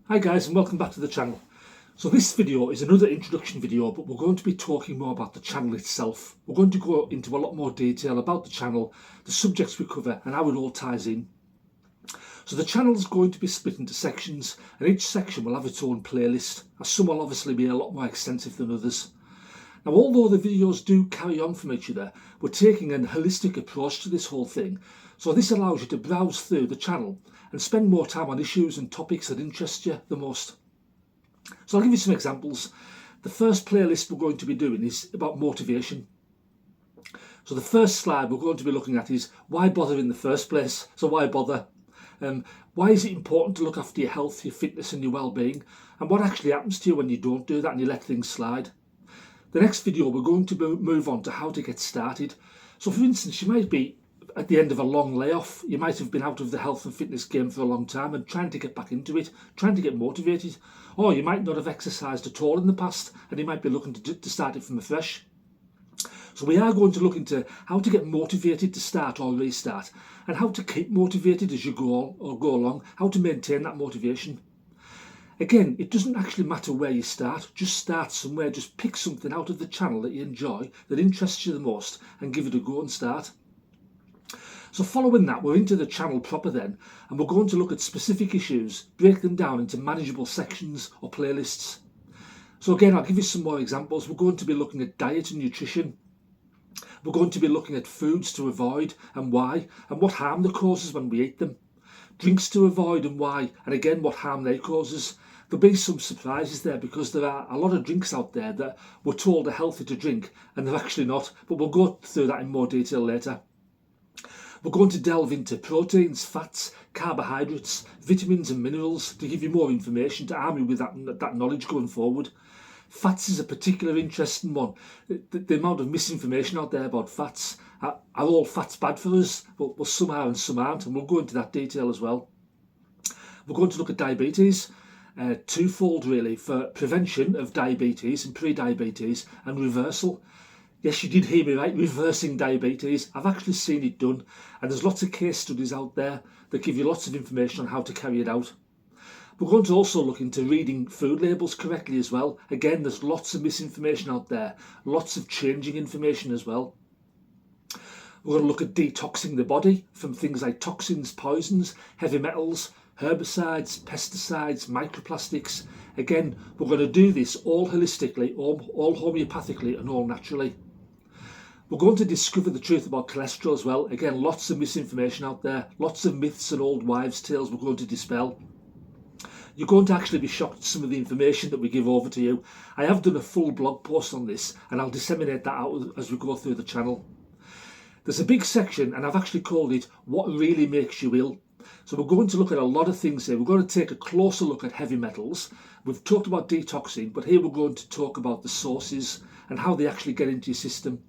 Hi guys, and welcome back to the channel. So this video is another introduction video, but we're going to be talking more about the channel itself. We're going to go into a lot more detail about the channel, the subjects we cover and how it all ties in. So the channel is going to be split into sections, and each section will have its own playlist, as some will obviously be a lot more extensive than others. Now, although the videos do carry on from each other, we're taking a holistic approach to this whole thing. So this allows you to browse through the channel and spend more time on issues and topics that interest you the most. So I'll give you some examples. The first playlist we're going to be doing is about motivation. So the first slide we're going to be looking at is why bother in the first place? So why bother? Why is it important to look after your health, your fitness and your well-being? And what actually happens to you when you don't do that and you let things slide? The next video we're going to move on to how to get started. So for instance, you might be at the end of a long layoff. You might have been out of the health and fitness game for a long time and trying to get back into it, trying to get motivated. Or you might not have exercised at all in the past and you might be looking to start it from afresh. So we are going to look into how to get motivated to start or restart, and how to keep motivated as you go along, how to maintain that motivation. Again, it doesn't actually matter where you start, just start somewhere, just pick something out of the channel that you enjoy, that interests you the most, and give it a go and start. So following that, we're into the channel proper then, and we're going to look at specific issues, break them down into manageable sections or playlists. So again, I'll give you some more examples. We're going to be looking at diet and nutrition. We're going to be looking at foods to avoid and why, and what harm they causes when we eat them. Drinks to avoid and why, and again what harm they causes. There'll be some surprises there because there are a lot of drinks out there that we're told are healthy to drink and they're actually not, but we'll go through that in more detail later. We're going to delve into proteins, fats, carbohydrates, vitamins and minerals to give you more information, to arm you with that knowledge going forward. Fats is a particular interesting one. The amount of misinformation out there about fats. Are all fats bad for us? Well, some are and some aren't, and we'll go into that detail as well. We're going to look at diabetes, twofold really, for prevention of diabetes and pre-diabetes and reversal. Yes, you did hear me right, reversing diabetes. I've actually seen it done, and there's lots of case studies out there that give you lots of information on how to carry it out. We're going to also look into reading food labels correctly as well. Again, there's lots of misinformation out there, lots of changing information as well. We're going to look at detoxing the body from things like toxins, poisons, heavy metals, herbicides, pesticides, microplastics. Again, we're going to do this all holistically, all homeopathically and all naturally. We're going to discover the truth about cholesterol as well. Again, lots of misinformation out there, lots of myths and old wives' tales we're going to dispel. You're going to actually be shocked at some of the information that we give over to you. I have done a full blog post on this and I'll disseminate that out as we go through the channel. There's a big section and I've actually called it What Really Makes You Ill. So we're going to look at a lot of things here. We're going to take a closer look at heavy metals. We've talked about detoxing, but here we're going to talk about the sources and how they actually get into your system.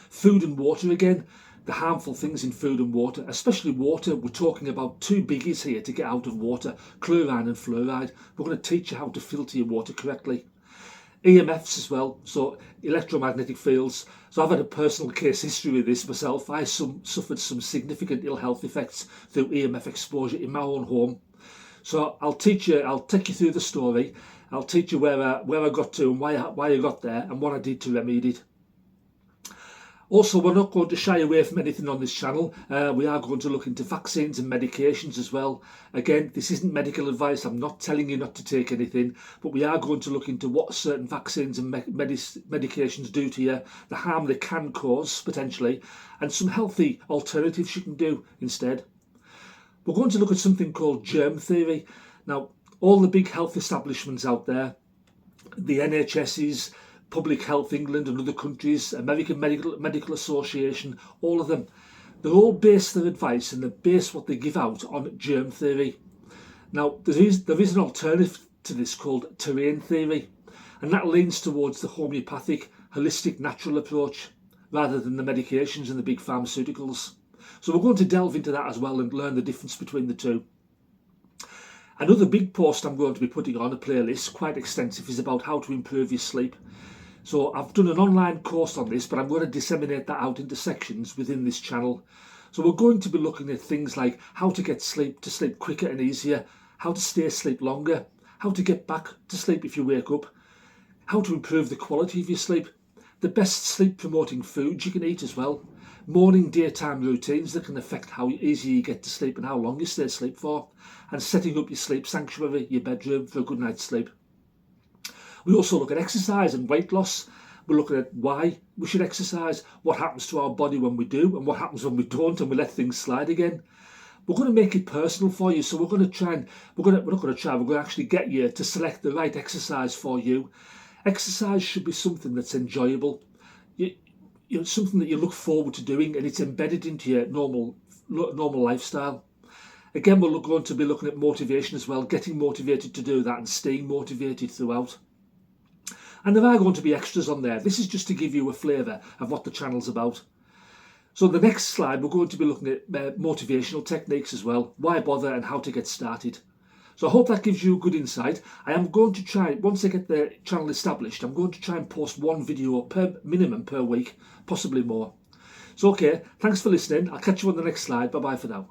Food and water again. The harmful things in food and water, especially water. We're talking about two biggies here to get out of water, chlorine and fluoride. We're going to teach you how to filter your water correctly. EMFs as well, so electromagnetic fields. So I've had a personal case history with this myself. I suffered some significant ill health effects through EMF exposure in my own home. So I'll take you through the story. I'll teach you where I got to and why I got there and what I did to remedy it. Also, we're not going to shy away from anything on this channel. We are going to look into vaccines and medications as well. Again, this isn't medical advice. I'm not telling you not to take anything, but we are going to look into what certain vaccines and medications do to you, the harm they can cause potentially, and some healthy alternatives you can do instead. We're going to look at something called germ theory. Now, all the big health establishments out there, the NHS's, Public Health England and other countries, American Medical Association, all of them, they all base their advice and they base what they give out on germ theory. Now, there is an alternative to this called terrain theory, and that leans towards the homeopathic, holistic, natural approach rather than the medications and the big pharmaceuticals. So we're going to delve into that as well and learn the difference between the two. Another big post I'm going to be putting on a playlist, quite extensive, is about how to improve your sleep. So I've done an online course on this, but I'm going to disseminate that out into sections within this channel. So we're going to be looking at things like how to get to sleep quicker and easier, how to stay asleep longer, how to get back to sleep if you wake up, how to improve the quality of your sleep, the best sleep promoting foods you can eat as well, morning daytime routines that can affect how easy you get to sleep and how long you stay asleep for, and setting up your sleep sanctuary, your bedroom, for a good night's sleep. We also look at exercise and weight loss. We're looking at why we should exercise, what happens to our body when we do, and what happens when we don't and we let things slide again. We're going to make it personal for you, so we're going to actually get you to select the right exercise for you. Exercise should be something that's enjoyable, something that you look forward to doing, and it's embedded into your normal lifestyle. Again, we're going to be looking at motivation as well, getting motivated to do that and staying motivated throughout. And there are going to be extras on there. This is just to give you a flavour of what the channel's about. So the next slide, we're going to be looking at motivational techniques as well, why bother and how to get started. So I hope that gives you a good insight. I am going to try, once I get the channel established, I'm going to try and post one video minimum per week, possibly more. So okay, thanks for listening. I'll catch you on the next slide. Bye bye for now.